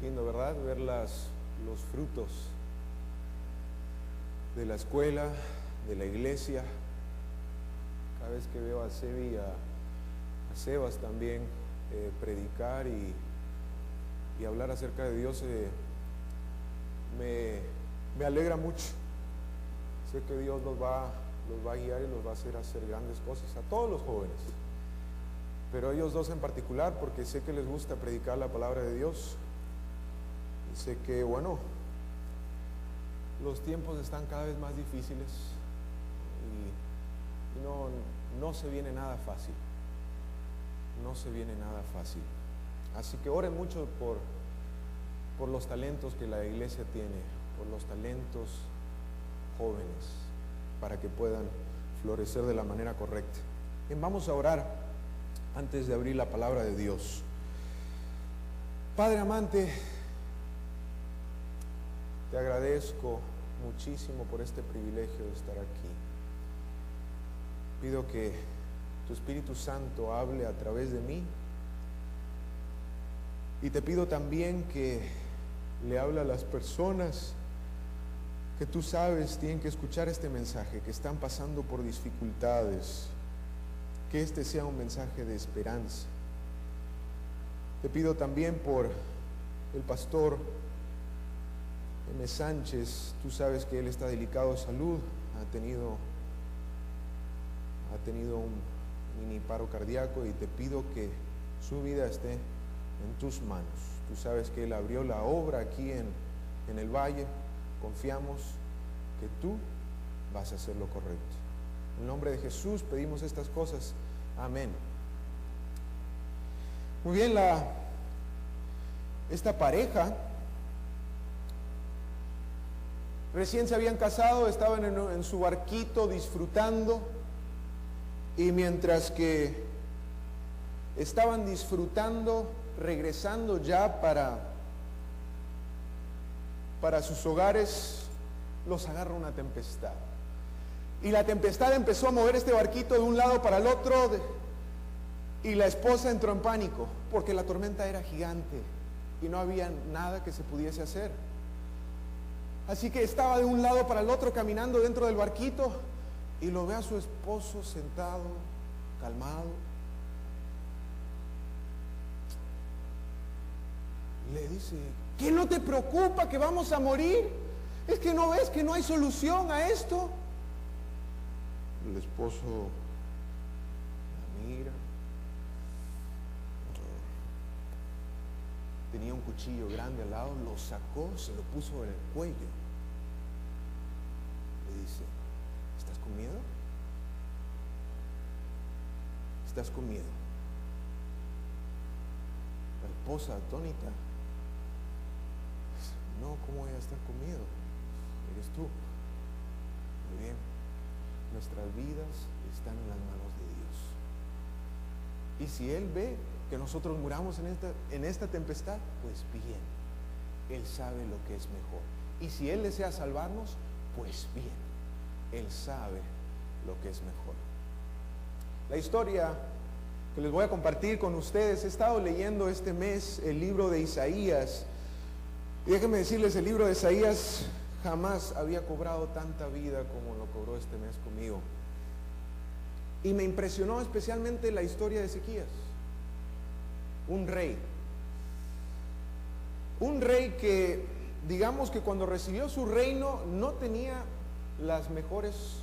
Lindo, ¿verdad? Ver los frutos de la escuela, de la iglesia. Cada vez que veo a Sebi y a Sebas también predicar y hablar acerca de Dios, me alegra mucho. Sé que Dios los va a guiar y los va a hacer grandes cosas, a todos los jóvenes. Pero ellos dos en particular, porque sé que les gusta predicar la palabra de Dios. Y sé que, bueno, los tiempos están cada vez más difíciles y no se viene nada fácil. No se viene nada fácil. Así que oren mucho por los talentos que la iglesia tiene, por los talentos jóvenes, para que puedan florecer de la manera correcta. Bien, vamos a orar antes de abrir la palabra de Dios. Padre amante, te agradezco muchísimo por este privilegio de estar aquí. Pido que tu Espíritu Santo hable a través de mí y te pido también que le hable a las personas que tú sabes tienen que escuchar este mensaje, que están pasando por dificultades, que este sea un mensaje de esperanza. Te pido también por el pastor M. Sánchez. Tú sabes que él está delicado de salud, ha tenido un mini paro cardíaco y te pido que su vida esté en tus manos. Tú sabes que él abrió la obra aquí en el valle. Confiamos que tú vas a hacer lo correcto. En el nombre de Jesús pedimos estas cosas. Amén. Muy bien, esta pareja recién se habían casado, estaban en su barquito disfrutando, y mientras que estaban disfrutando, regresando ya para sus hogares, los agarra una tempestad. Y la tempestad empezó a mover este barquito de un lado para el otro, y la esposa entró en pánico, porque la tormenta era gigante y no había nada que se pudiese hacer. Así que estaba de un lado para el otro caminando dentro del barquito, y lo ve a su esposo sentado, calmado. Le dice: ¿qué no te preocupa que vamos a morir? ¿Es que no ves que no hay solución a esto? El esposo la mira. Tenía un cuchillo grande al lado, lo sacó, se lo puso en el cuello. Le dice: ¿estás con miedo? ¿Estás con miedo? La esposa atónita: no, ¿cómo voy a estar con miedo? Eres tú. Muy bien. Nuestras vidas están en las manos de Dios. Y si Él ve que nosotros muramos en esta tempestad, pues bien, Él sabe lo que es mejor. Y si Él desea salvarnos, pues bien, Él sabe lo que es mejor. La historia que les voy a compartir con ustedes, he estado leyendo este mes el libro de Isaías, y déjenme decirles, el libro de Isaías jamás había cobrado tanta vida como lo cobró este mes conmigo. Y me impresionó especialmente la historia de Ezequías. Un rey que, digamos que cuando recibió su reino no tenía las mejores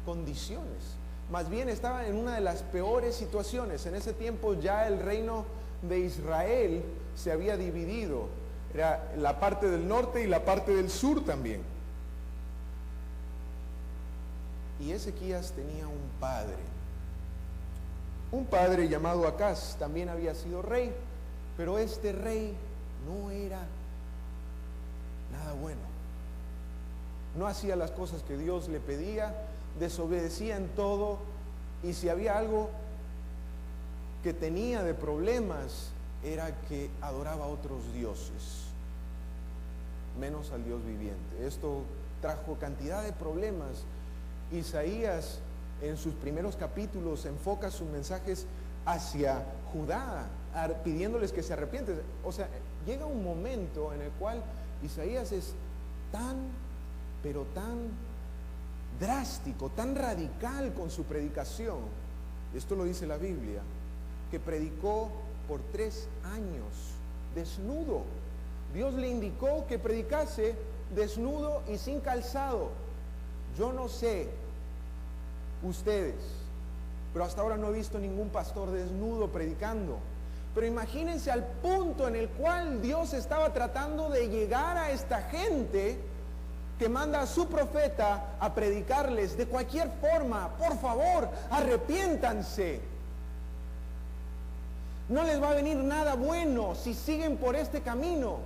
condiciones, más bien estaba en una de las peores situaciones. En ese tiempo ya el reino de Israel se había dividido, era la parte del norte y la parte del sur también. Y Ezequías tenía un padre llamado Acaz, también había sido rey, pero este rey no era nada bueno. No hacía las cosas que Dios le pedía, desobedecía en todo, y si había algo que tenía de problemas, era que adoraba a otros dioses, menos al Dios viviente. Esto trajo cantidad de problemas. Isaías en sus primeros capítulos enfoca sus mensajes hacia Judá, pidiéndoles que se arrepienten. O sea, llega un momento en el cual Isaías es tan, pero tan drástico, tan radical con su predicación, esto lo dice la Biblia, que predicó por 3 años desnudo. Dios le indicó que predicase desnudo y sin calzado. Yo no sé ustedes, pero hasta ahora no he visto ningún pastor desnudo predicando. Pero imagínense al punto en el cual Dios estaba tratando de llegar a esta gente que manda a su profeta a predicarles de cualquier forma: por favor, arrepiéntanse. No les va a venir nada bueno si siguen por este camino.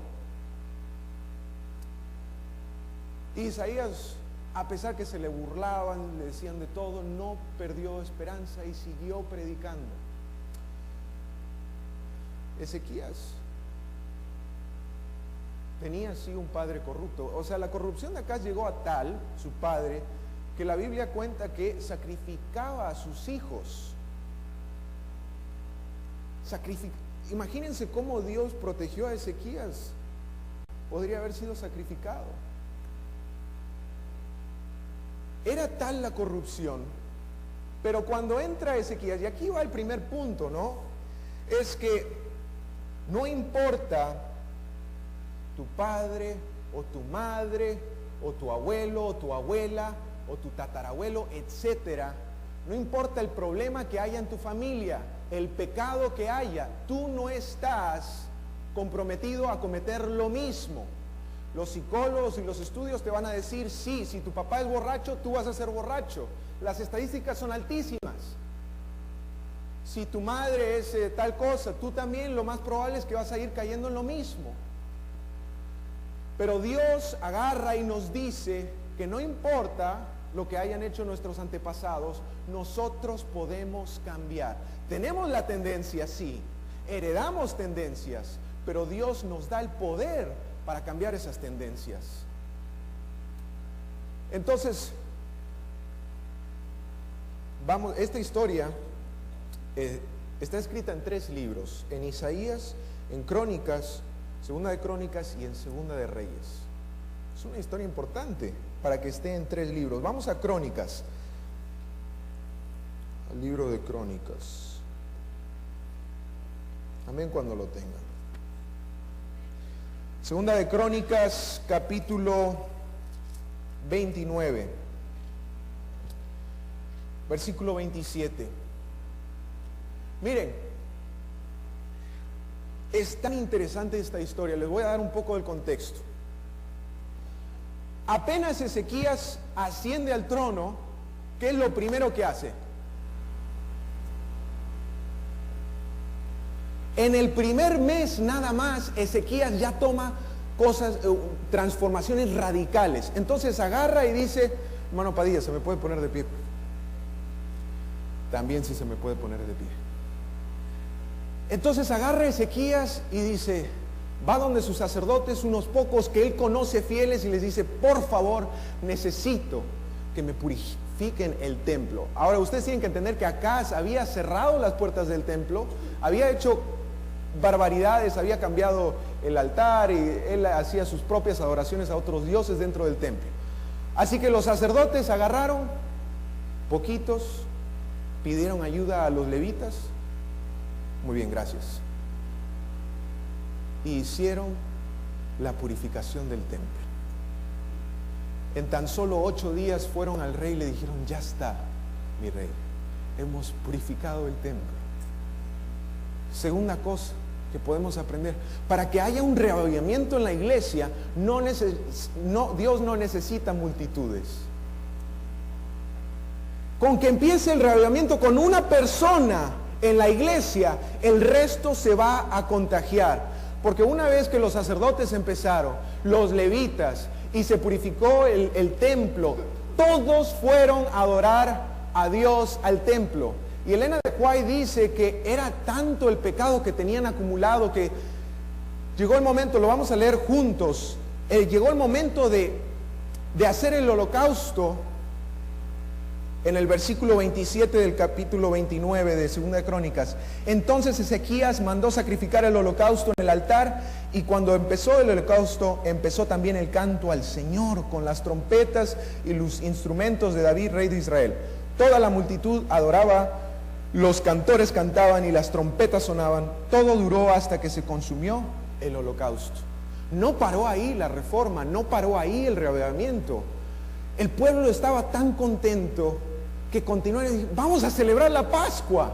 Y Isaías, a pesar que se le burlaban, le decían de todo, no perdió esperanza y siguió predicando. Ezequías tenía así un padre corrupto. O sea, la corrupción de Acaz llegó a tal, su padre, que la Biblia cuenta que sacrificaba a sus hijos. Imagínense cómo Dios protegió a Ezequías. Podría haber sido sacrificado. Era tal la corrupción. Pero cuando entra Ezequías, y aquí va el primer punto, ¿no? Es que no importa tu padre o tu madre o tu abuelo o tu abuela o tu tatarabuelo, etcétera. No importa el problema que haya en tu familia, el pecado que haya, tú no estás comprometido a cometer lo mismo. Los psicólogos y los estudios te van a decir, sí, si tu papá es borracho, tú vas a ser borracho. Las estadísticas son altísimas. Si tu madre es tal cosa, tú también lo más probable es que vas a ir cayendo en lo mismo. Pero Dios agarra y nos dice que no importa lo que hayan hecho nuestros antepasados, nosotros podemos cambiar. Tenemos la tendencia, sí, heredamos tendencias, pero Dios nos da el poder para cambiar esas tendencias. Entonces, vamos, esta historia está escrita en 3 libros: en Isaías, en Crónicas, Segunda de Crónicas y en Segunda de Reyes. Es una historia importante para que esté en 3 libros. Vamos a Crónicas, al libro de Crónicas. Amén cuando lo tengan. Segunda de Crónicas, capítulo 29, versículo 27. Miren, es tan interesante esta historia. Les voy a dar un poco del contexto. Apenas Ezequías asciende al trono, ¿qué es lo primero que hace? En el primer mes nada más, Ezequías ya toma cosas, transformaciones radicales. Entonces agarra y dice, hermano Padilla, ¿se me puede poner de pie? También sí se me puede poner de pie. Entonces agarra Ezequías y dice, va donde sus sacerdotes, unos pocos que él conoce fieles, y les dice, por favor, necesito que me purifiquen el templo. Ahora ustedes tienen que entender que Acaz había cerrado las puertas del templo, había hecho barbaridades, había cambiado el altar y él hacía sus propias adoraciones a otros dioses dentro del templo. Así que los sacerdotes agarraron, poquitos, pidieron ayuda a los levitas. Muy bien, gracias. Y hicieron la purificación del templo. En tan solo 8 días fueron al rey y le dijeron, ya está, mi rey, hemos purificado el templo. Segunda cosa que podemos aprender, para que haya un reavivamiento en la iglesia, Dios no necesita multitudes. Con que empiece el reavivamiento con una persona en la iglesia, el resto se va a contagiar. Porque una vez que los sacerdotes empezaron, los levitas, y se purificó el templo, todos fueron a adorar a Dios al templo. Y Elena de White dice que era tanto el pecado que tenían acumulado que llegó el momento, lo vamos a leer juntos, llegó el momento de hacer el holocausto. En el versículo 27 del capítulo 29 de Segunda de Crónicas, entonces Ezequías mandó sacrificar el holocausto en el altar, y cuando empezó el holocausto, empezó también el canto al Señor con las trompetas y los instrumentos de David, rey de Israel. Toda la multitud adoraba, los cantores cantaban y las trompetas sonaban. Todo duró hasta que se consumió el holocausto. No paró ahí la reforma, no paró ahí el reavivamiento. El pueblo estaba tan contento que continuaron y dijeron, vamos a celebrar la Pascua,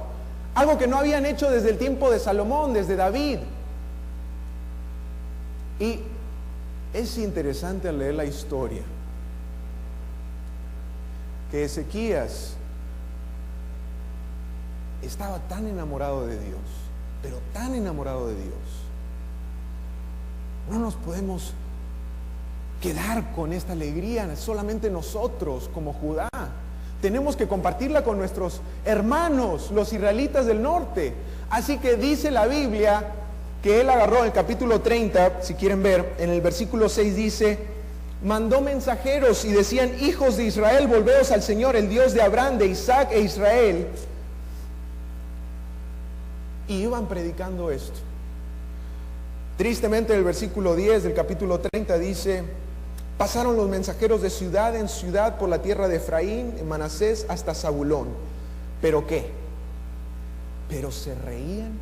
algo que no habían hecho desde el tiempo de Salomón, desde David. Y es interesante al leer la historia que Ezequías estaba tan enamorado de Dios, pero tan enamorado de Dios. No nos podemos quedar con esta alegría solamente nosotros como Judá. Tenemos que compartirla con nuestros hermanos, los israelitas del norte. Así que dice la Biblia que él agarró en el capítulo 30, si quieren ver, en el versículo 6 dice, mandó mensajeros y decían, hijos de Israel, volveos al Señor, el Dios de Abraham, de Isaac e Israel. Y iban predicando esto. Tristemente el versículo 10 del capítulo 30 dice, pasaron los mensajeros de ciudad en ciudad por la tierra de Efraín, en Manasés, hasta Zabulón. ¿Pero qué? Pero se reían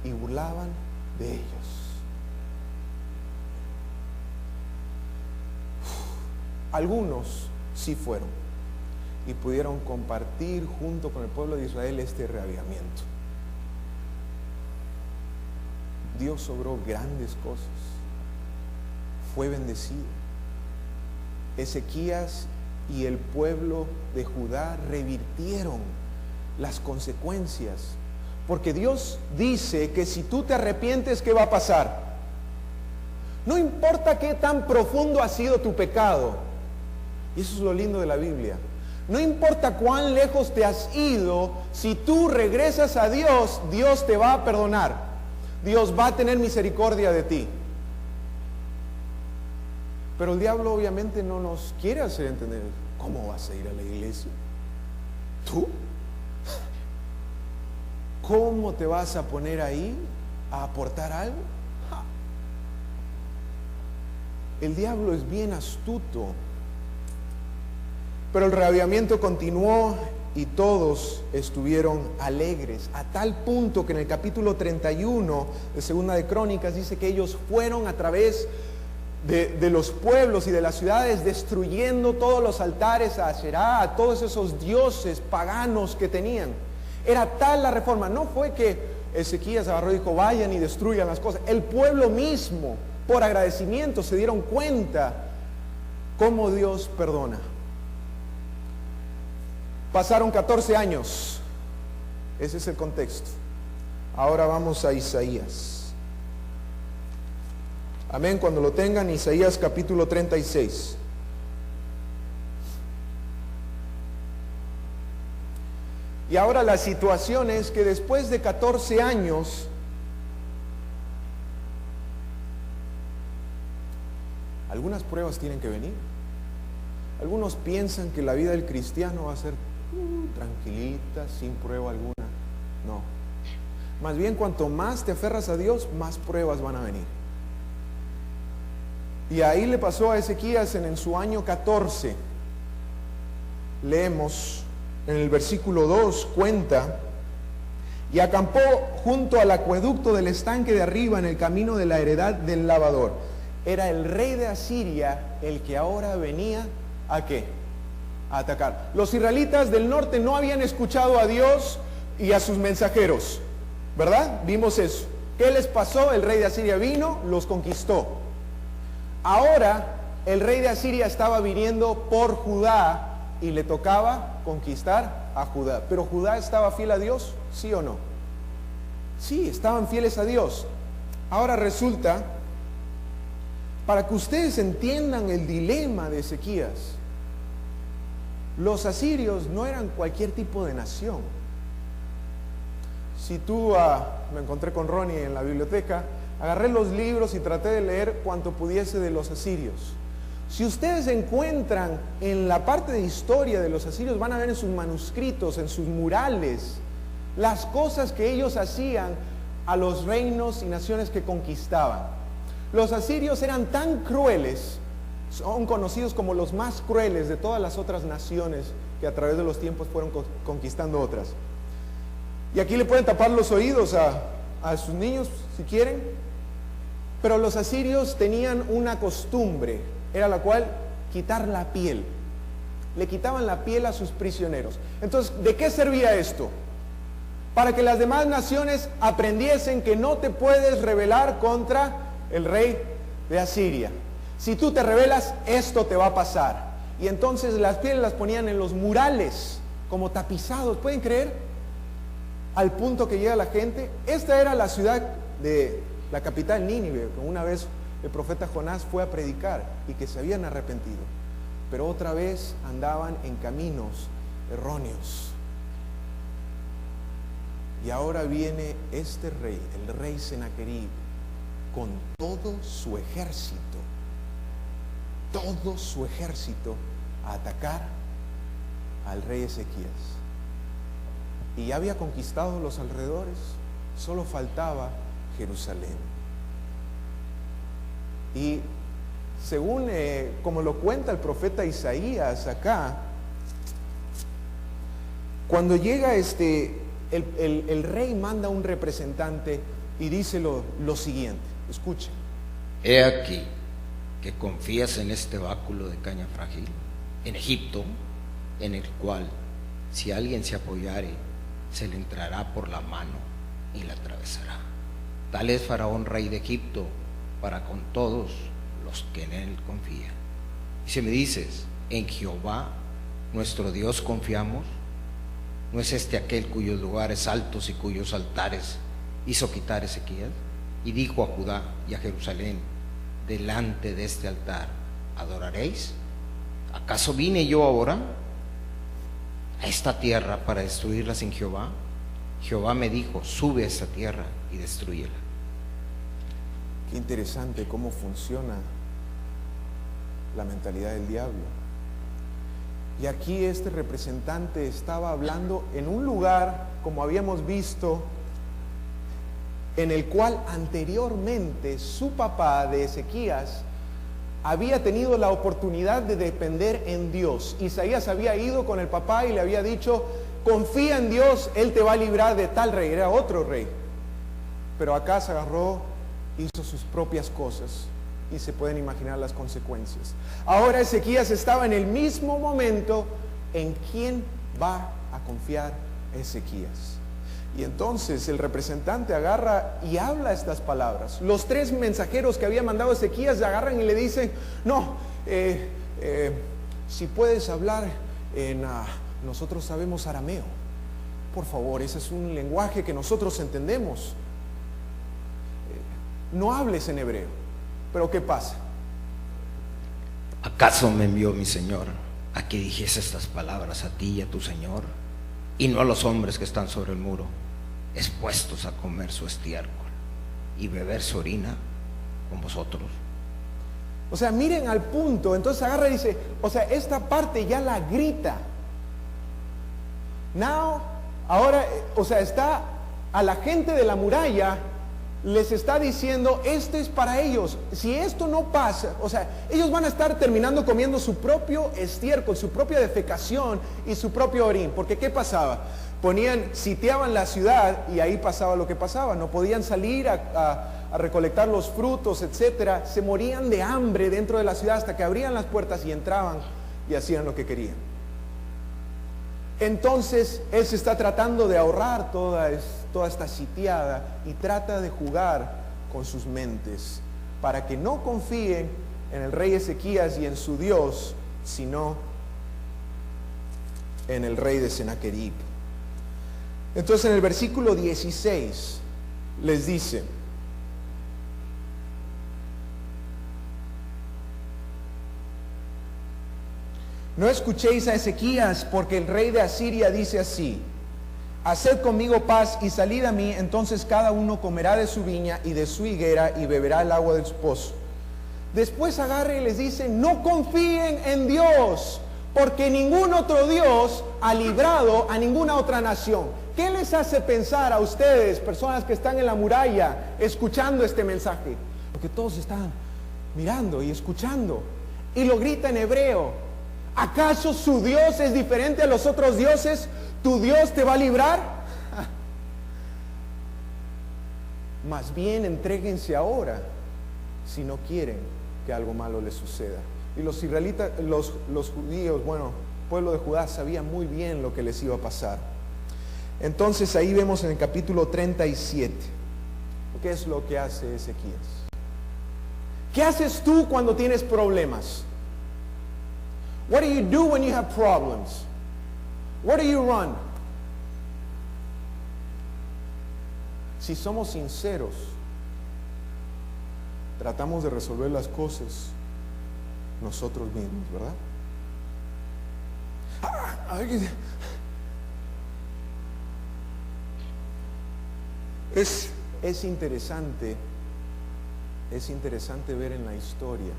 y burlaban de ellos. Algunos sí fueron y pudieron compartir junto con el pueblo de Israel este reavivamiento. Dios obró grandes cosas, fue bendecido. Ezequías y el pueblo de Judá revirtieron las consecuencias, porque Dios dice que si tú te arrepientes, ¿qué va a pasar? No importa qué tan profundo ha sido tu pecado, y eso es lo lindo de la Biblia. No importa cuán lejos te has ido, si tú regresas a Dios, Dios te va a perdonar. Dios va a tener misericordia de ti. Pero el diablo obviamente no nos quiere hacer entender. ¿Cómo vas a ir a la iglesia? ¿Tú? ¿Cómo te vas a poner ahí a aportar algo? El diablo es bien astuto. Pero el reavivamiento continuó y todos estuvieron alegres, a tal punto que en el capítulo 31 de Segunda de Crónicas dice que ellos fueron a través de los pueblos y de las ciudades destruyendo todos los altares a Asherá, a todos esos dioses paganos que tenían. Era tal la reforma, no fue que Ezequías agarró y dijo vayan y destruyan las cosas. El pueblo mismo, por agradecimiento, se dieron cuenta cómo Dios perdona. Pasaron 14 años, ese es el contexto. Ahora vamos a Isaías. Amén, cuando lo tengan, Isaías capítulo 36. Y ahora la situación es que después de 14 años, algunas pruebas tienen que venir. Algunos piensan que la vida del cristiano va a ser tranquilita, sin prueba alguna. No. Más bien, cuanto más te aferras a Dios, más pruebas van a venir. Y ahí le pasó a Ezequías en su año 14. Leemos en el versículo 2, cuenta, y acampó junto al acueducto del estanque de arriba en el camino de la heredad del lavador. Era el rey de Asiria el que ahora venía ¿a qué? A atacar. Los israelitas del norte no habían escuchado a Dios y a sus mensajeros, ¿verdad? Vimos eso. ¿Qué les pasó? El rey de Asiria vino, los conquistó. Ahora el rey de Asiria estaba viniendo por Judá y le tocaba conquistar a Judá. Pero Judá estaba fiel a Dios, ¿sí o no? Sí, estaban fieles a Dios. Ahora resulta, para que ustedes entiendan el dilema de Ezequías, los asirios no eran cualquier tipo de nación. Si tú, me encontré con Ronnie en la biblioteca, agarré los libros y traté de leer cuanto pudiese de los asirios. Si ustedes encuentran en la parte de historia de los asirios, van a ver en sus manuscritos, en sus murales, las cosas que ellos hacían a los reinos y naciones que conquistaban. Los asirios eran tan crueles, son conocidos como los más crueles de todas las otras naciones que a través de los tiempos fueron conquistando otras. Y aquí le pueden tapar los oídos a sus niños si quieren, pero los asirios tenían una costumbre, era la cual quitar la piel. Le quitaban la piel a sus prisioneros. Entonces, ¿de qué servía esto? Para que las demás naciones aprendiesen que no te puedes rebelar contra el rey de Asiria. Si tú te rebelas, esto te va a pasar. Y entonces las pieles las ponían en los murales, como tapizados, ¿pueden creer? Al punto que llega la gente. Esta era la ciudad de la capital Nínive, que una vez el profeta Jonás fue a predicar y que se habían arrepentido, pero otra vez andaban en caminos erróneos. Y ahora viene este rey, el rey Sennacherib, con todo su ejército a atacar al rey Ezequías. Y ya había conquistado los alrededores, solo faltaba Jerusalén. Y según como lo cuenta el profeta Isaías acá, cuando llega el rey manda un representante y dice lo siguiente, escuchen. He aquí que confías en este báculo de caña frágil, en Egipto, en el cual si alguien se apoyare, se le entrará por la mano y la atravesará. Tal es Faraón, rey de Egipto, para con todos los que en él confían. Y si me dices, en Jehová, nuestro Dios, confiamos, ¿no es este aquel cuyos lugares altos y cuyos altares hizo quitar Ezequías? Y dijo a Judá y a Jerusalén, delante de este altar adoraréis. ¿Acaso vine yo ahora a esta tierra para destruirla sin Jehová? Jehová me dijo, sube a esta tierra y destrúyela. Qué interesante cómo funciona la mentalidad del diablo. Y aquí este representante estaba hablando en un lugar, como habíamos visto, en el cual anteriormente su papá de Ezequías había tenido la oportunidad de depender en Dios. Isaías había ido con el papá y le había dicho, confía en Dios, Él te va a librar de tal rey. Era otro rey. Pero acá se agarró, hizo sus propias cosas y se pueden imaginar las consecuencias. Ahora Ezequías estaba en el mismo momento. ¿En quién va a confiar Ezequías? Y entonces el representante agarra y habla estas palabras. Los 3 mensajeros que había mandado Ezequías agarran y le dicen, no, si puedes hablar nosotros sabemos arameo. Por favor, ese es un lenguaje que nosotros entendemos. No hables en hebreo. Pero ¿qué pasa? ¿Acaso me envió mi Señor a que dijese estas palabras a ti y a tu Señor, y no a los hombres que están sobre el muro, expuestos a comer su estiércol y beber su orina con vosotros? O sea, miren al punto. Entonces agarra y dice, o sea, esta parte ya la grita. Ahora, o sea, está a la gente de la muralla, les está diciendo, esto es para ellos. Si esto no pasa, o sea, ellos van a estar terminando comiendo su propio estiércol, su propia defecación y su propio orín. Porque ¿qué pasaba? Sitiaban la ciudad y ahí pasaba lo que pasaba. No podían salir a recolectar los frutos, etcétera. Se morían de hambre dentro de la ciudad hasta que abrían las puertas y entraban y hacían lo que querían. Entonces él se está tratando de ahorrar toda esta sitiada y trata de jugar con sus mentes para que no confíen en el rey Ezequías y en su Dios, sino en el rey de Sennacherib. Entonces en el versículo 16 les dice, no escuchéis a Ezequías, porque el rey de Asiria dice así, haced conmigo paz y salid a mí, entonces cada uno comerá de su viña y de su higuera y beberá el agua de su pozo. Después agarra y les dice, no confíen en Dios, porque ningún otro Dios ha librado a ninguna otra nación. ¿Qué les hace pensar a ustedes, personas que están en la muralla, escuchando este mensaje? Porque todos están mirando y escuchando. Y lo grita en hebreo. ¿Acaso su Dios es diferente a los otros dioses? ¿Tu Dios te va a librar? Más bien entréguense ahora, si no quieren que algo malo les suceda. Y los israelitas, los judíos, pueblo de Judá, sabían muy bien lo que les iba a pasar. Entonces ahí vemos en el capítulo 37, ¿qué es lo que hace Ezequías? ¿Qué haces tú cuando tienes problemas? What do you do when you have problems? Where do you run? Si somos sinceros, tratamos de resolver las cosas nosotros mismos, ¿verdad? Es interesante ver en la historia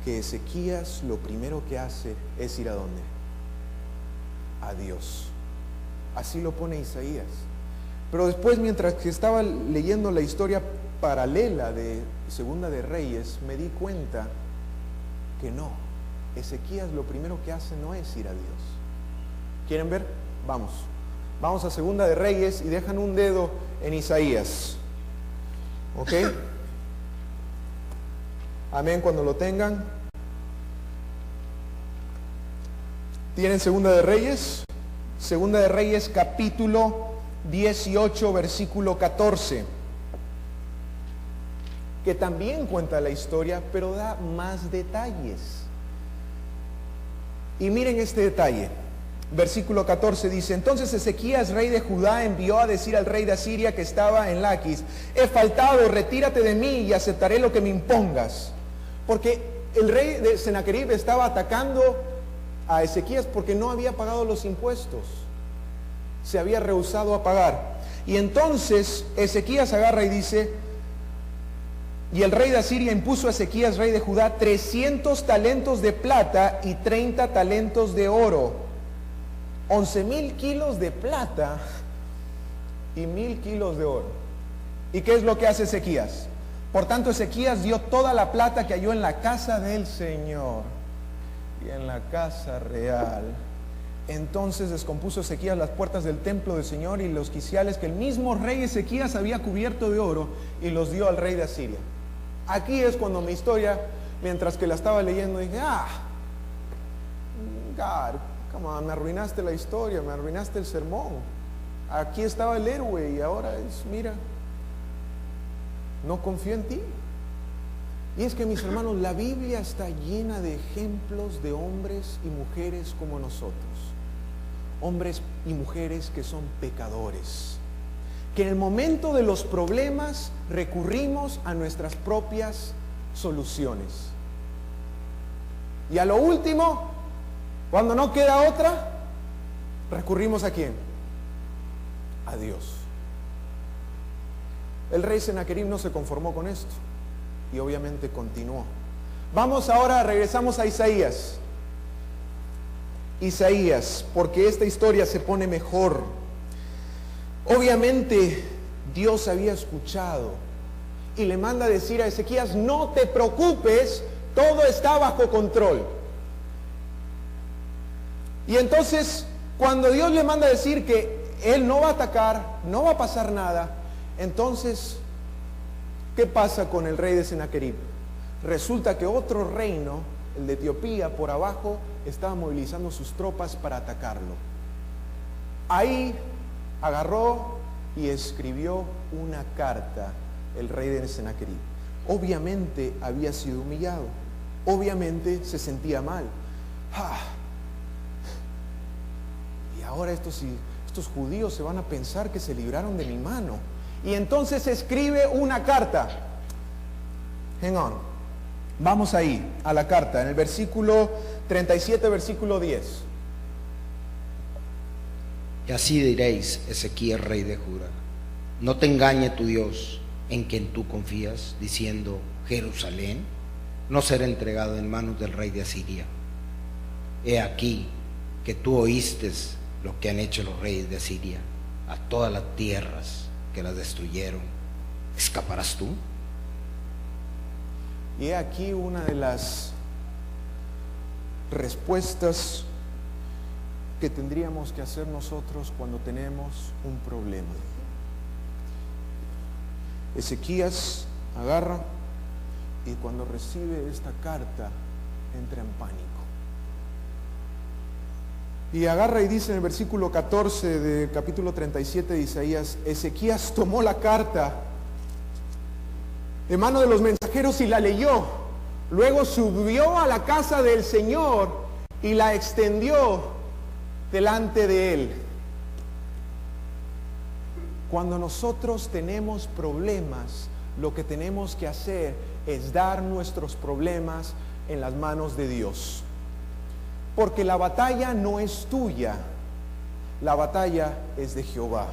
que Ezequías lo primero que hace es ir ¿a dónde? A Dios. Así lo pone Isaías. Pero después, mientras que estaba leyendo la historia paralela de Segunda de Reyes, me di cuenta que no. Ezequías lo primero que hace no es ir a Dios. ¿Quieren ver? Vamos a Segunda de Reyes y dejan un dedo en Isaías. ¿Ok? Amén, cuando lo tengan. ¿Tienen Segunda de Reyes? Segunda de Reyes capítulo 18, versículo 14. Que también cuenta la historia, pero da más detalles. Y miren este detalle. Versículo 14 dice, entonces Ezequías, rey de Judá, envió a decir al rey de Asiria que estaba en Laquis, he faltado, retírate de mí y aceptaré lo que me impongas. Porque el rey de Sennacherib estaba atacando a Ezequías porque no había pagado los impuestos. Se había rehusado a pagar. Y entonces Ezequías agarra y dice, y el rey de Asiria impuso a Ezequías, rey de Judá, 300 talentos de plata y 30 talentos de oro. 11,000 kilos de plata y 1,000 kilos de oro. ¿Y qué es lo que hace Ezequías? Por tanto, Ezequías dio toda la plata que halló en la casa del Señor y en la casa real. Entonces descompuso Ezequías las puertas del templo del Señor y los quiciales que el mismo rey Ezequías había cubierto de oro y los dio al rey de Asiria. Aquí es cuando mi historia, mientras que la estaba leyendo, dije, God, come on, me arruinaste la historia, me arruinaste el sermón. Aquí estaba el héroe y ahora mira, no confío en ti. Y es que, mis hermanos, la Biblia está llena de ejemplos de hombres y mujeres como nosotros. Hombres y mujeres que son pecadores, que en el momento de los problemas recurrimos a nuestras propias soluciones. Y a lo último, cuando no queda otra, recurrimos ¿a quién? A Dios. El rey Sennacherib no se conformó con esto y obviamente continuó. Vamos ahora, regresamos a Isaías. Isaías, porque esta historia se pone mejor. Obviamente Dios había escuchado y le manda a decir a Ezequías, no te preocupes, todo está bajo control. Y entonces, cuando Dios le manda a decir que él no va a atacar, no va a pasar nada, entonces, ¿qué pasa con el rey de Sennacherib? Resulta que otro reino, el de Etiopía, por abajo, estaba movilizando sus tropas para atacarlo. Ahí agarró y escribió una carta el rey de Sennacherib. Obviamente había sido humillado, obviamente se sentía mal. Y ahora estos judíos se van a pensar que se libraron de mi mano. Y entonces escribe una carta. Hang on. Vamos ahí, a la carta, en el versículo 37, versículo 10. Y así diréis, Ezequías, rey de Judá, no te engañe tu Dios, en quien tú confías, diciendo, Jerusalén no será entregado en manos del rey de Asiria. He aquí que tú oíste lo que han hecho los reyes de Asiria a todas las tierras que las destruyeron. ¿Escaparás tú? Y he aquí una de las respuestas que tendríamos que hacer nosotros cuando tenemos un problema. Ezequías agarra y cuando recibe esta carta entra en pánico. Y agarra y dice en el versículo 14 del capítulo 37 de Isaías: Ezequías tomó la carta de mano de los mensajeros y la leyó. Luego subió a la casa del Señor y la extendió delante de él. Cuando nosotros tenemos problemas, lo que tenemos que hacer es dar nuestros problemas en las manos de Dios. Porque la batalla no es tuya, la batalla es de Jehová.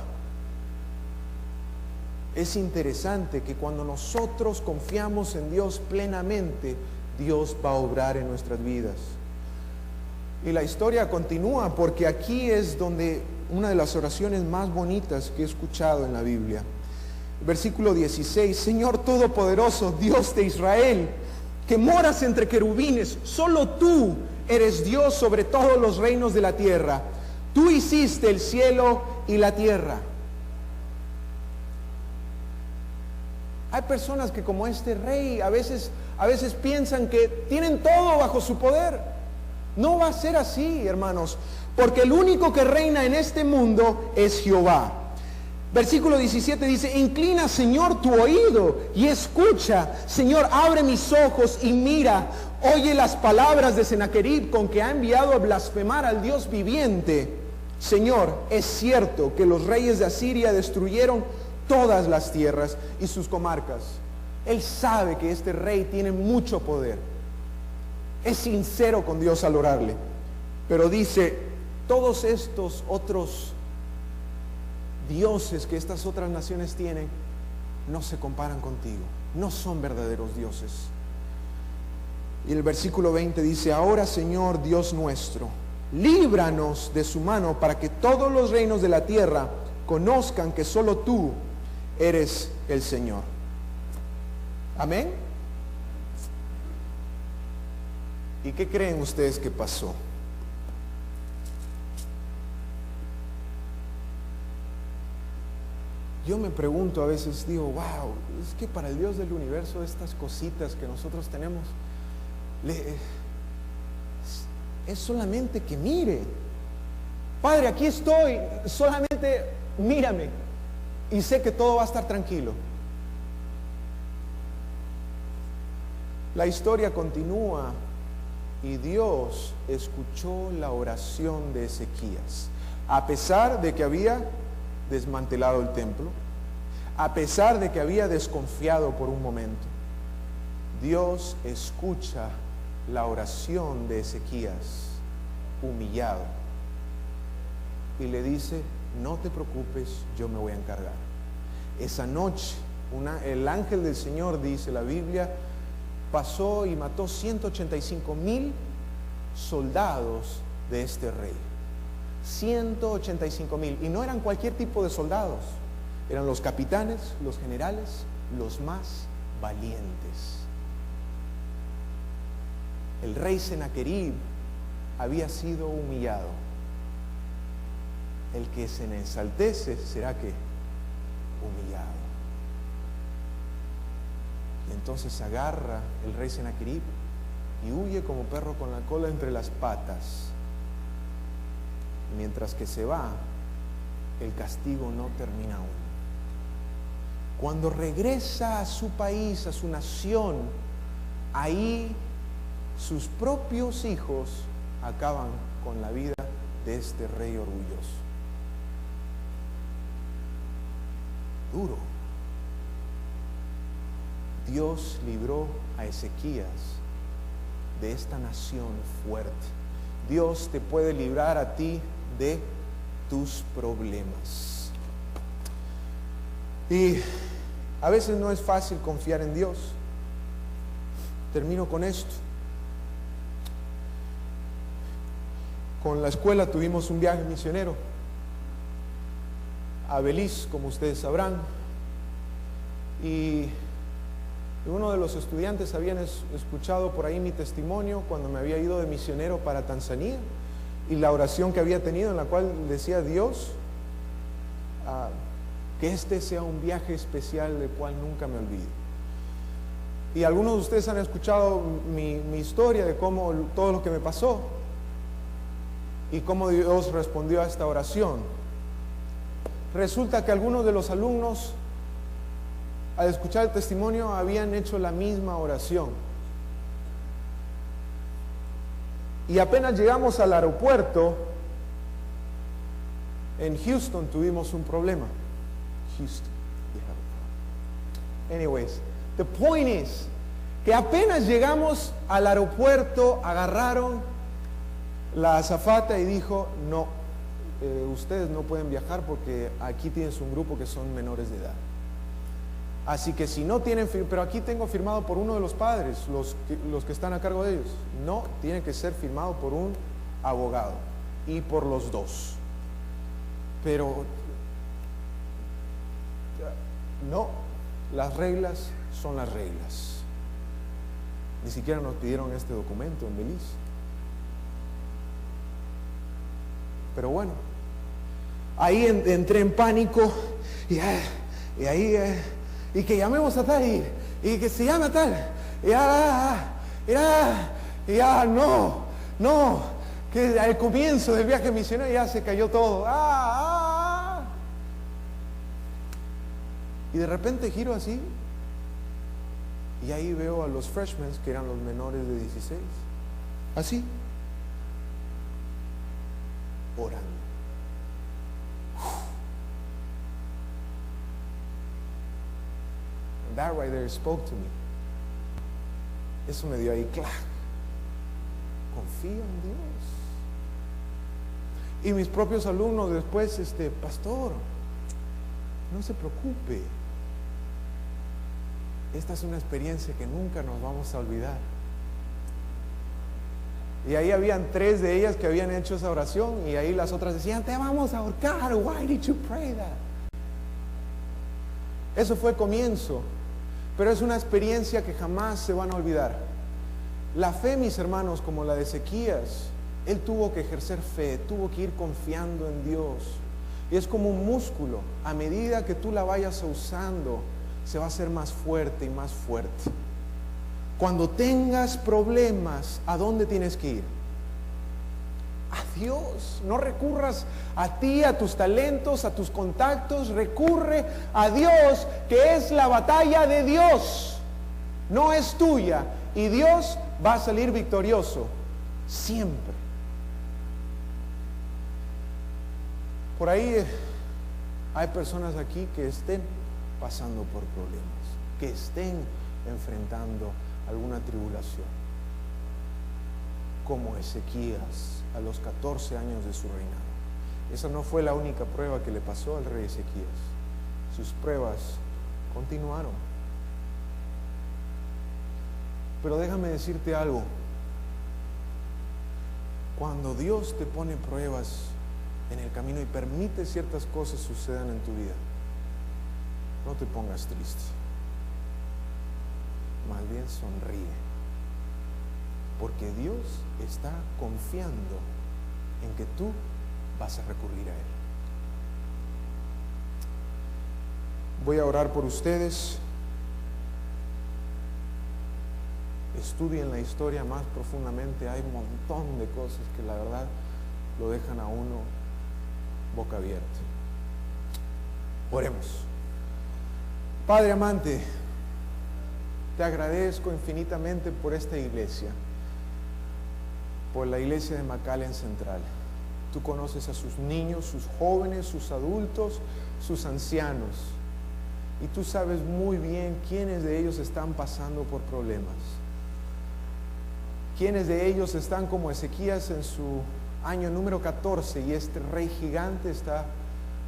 Es interesante que cuando nosotros confiamos en Dios plenamente, Dios va a obrar en nuestras vidas. Y la historia continúa, porque aquí es donde una de las oraciones más bonitas que he escuchado en la Biblia. Versículo 16: Señor Todopoderoso, Dios de Israel, que moras entre querubines, solo tú eres Dios sobre todos los reinos de la tierra. Tú hiciste el cielo y la tierra. Hay personas que, como este rey, a veces piensan que tienen todo bajo su poder. No va a ser así, hermanos, porque el único que reina en este mundo es Jehová. Versículo 17 dice: Inclina, Señor, tu oído y escucha. Señor, abre mis ojos y mira. Oye las palabras de Sennacherib, con que ha enviado a blasfemar al Dios viviente. Señor, es cierto que los reyes de Asiria destruyeron todas las tierras y sus comarcas. Él sabe que este rey tiene mucho poder. Es sincero con Dios al orarle. Pero dice: todos estos otros dioses que estas otras naciones tienen no se comparan contigo. No son verdaderos dioses. Y el versículo 20 dice: Ahora, Señor Dios nuestro, líbranos de su mano, para que todos los reinos de la tierra conozcan que solo tú eres el Señor. Amén. ¿Y qué creen ustedes que pasó? Yo me pregunto a veces, digo, wow, es que para el Dios del universo estas cositas que nosotros tenemos, es solamente que mire. Padre, aquí estoy, solamente mírame y sé que todo va a estar tranquilo. La historia continúa y Dios escuchó la oración de Ezequías, a pesar de que había desmantelado el templo, a pesar de que había desconfiado por un momento. Dios escucha la oración de Ezequías humillado y le dice: no te preocupes, yo me voy a encargar. Esa noche el ángel del Señor, dice la Biblia, pasó y mató 185,000 soldados de este rey. 185,000, y no eran cualquier tipo de soldados, eran los capitanes, los generales, los más valientes. El rey Sennacherib había sido humillado. El que se ensaltece será que humillado. Y entonces agarra el rey Sennacherib y huye como perro con la cola entre las patas. Mientras que se va, el castigo no termina aún. Cuando regresa a su país, a su nación, ahí sus propios hijos acaban con la vida de este rey orgulloso. Duro. Dios libró a Ezequías de esta nación fuerte. Dios te puede librar a ti de tus problemas. Y a veces no es fácil confiar en Dios. termino con esto. Con la escuela tuvimos un viaje misionero a Belice, como ustedes sabrán, y uno de los estudiantes habían escuchado por ahí mi testimonio cuando me había ido de misionero para Tanzania, y la oración que había tenido, en la cual decía: Dios, que este sea un viaje especial del cual nunca me olvido. Y algunos de ustedes han escuchado mi historia de cómo todo lo que me pasó y cómo Dios respondió a esta oración. Resulta que algunos de los alumnos, al escuchar el testimonio, habían hecho la misma oración. Y apenas llegamos al aeropuerto en Houston, tuvimos un problema. Houston. Anyways, the point is que apenas llegamos al aeropuerto, agarraron la azafata y dijo: no, ustedes no pueden viajar porque aquí tienes un grupo que son menores de edad. Así que si no tienen, pero aquí tengo firmado por uno de los padres, los que están a cargo de ellos. No, tiene que ser firmado por un abogado y por los dos. Pero no, las reglas son las reglas. Ni siquiera nos pidieron este documento en Belice. Pero bueno, ahí entré en pánico y ahí y que llamemos a tal y que se llama tal y no, que al comienzo del viaje misionero ya se cayó todo. Y de repente giro así y ahí veo a los freshmen, que eran los menores de 16, así, orando. And that right there spoke to me. Eso me dio ahí, claro. Confío en Dios. Y mis propios alumnos después, pastor, no se preocupe. Esta es una experiencia que nunca nos vamos a olvidar. Y ahí habían 3 de ellas que habían hecho esa oración, y ahí las otras decían: te vamos a ahorcar. Why did you pray that? Eso fue el comienzo, pero es una experiencia que jamás se van a olvidar. La fe, mis hermanos, como la de Ezequías, él tuvo que ejercer fe, tuvo que ir confiando en Dios. Y es como un músculo, a medida que tú la vayas usando, se va a hacer más fuerte y más fuerte. Cuando tengas problemas, ¿a dónde tienes que ir? A Dios. No recurras a ti, a tus talentos, a tus contactos. Recurre a Dios, que es la batalla de Dios, no es tuya. Y Dios va a salir victorioso siempre. Por ahí hay personas aquí que estén pasando por problemas, que estén enfrentando alguna tribulación, como Ezequías a los 14 años de su reinado. Esa no fue la única prueba que le pasó al rey Ezequías. Sus pruebas continuaron. Pero déjame decirte algo. Cuando Dios te pone pruebas en el camino y permite ciertas cosas sucedan en tu vida, no te pongas triste. Más bien sonríe, porque Dios está confiando en que tú vas a recurrir a Él. Voy a orar por ustedes. Estudien la historia más profundamente. Hay un montón de cosas que la verdad lo dejan a uno boca abierta. Oremos. Padre amante, te agradezco infinitamente por esta iglesia, por la iglesia de McAllen Central. Tú conoces a sus niños, sus jóvenes, sus adultos, sus ancianos, y tú sabes muy bien quiénes de ellos están pasando por problemas, quiénes de ellos están como Ezequías en su año número 14 y este rey gigante está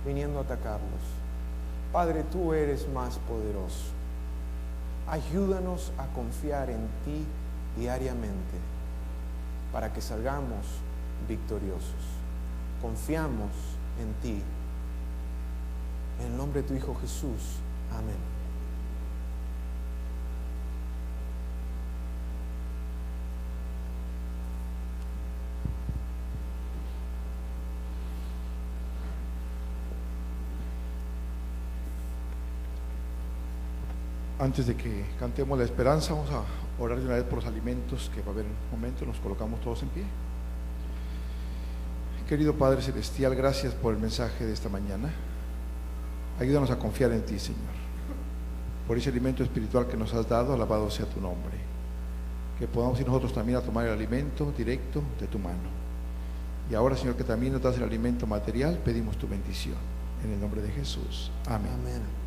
viniendo a atacarlos. Padre, tú eres más poderoso. Ayúdanos a confiar en ti diariamente para que salgamos victoriosos. Confiamos en ti. En el nombre de tu Hijo Jesús. Amén. Antes de que cantemos la esperanza, vamos a orar de una vez por los alimentos que va a haber en un momento. Nos colocamos todos en pie. Querido Padre Celestial, gracias por el mensaje de esta mañana. Ayúdanos a confiar en ti, Señor, por ese alimento espiritual que nos has dado. Alabado sea tu nombre. Que podamos ir nosotros también a tomar el alimento directo de tu mano. Y ahora, Señor, que también nos das el alimento material, pedimos tu bendición. En el nombre de Jesús. Amén. Amén.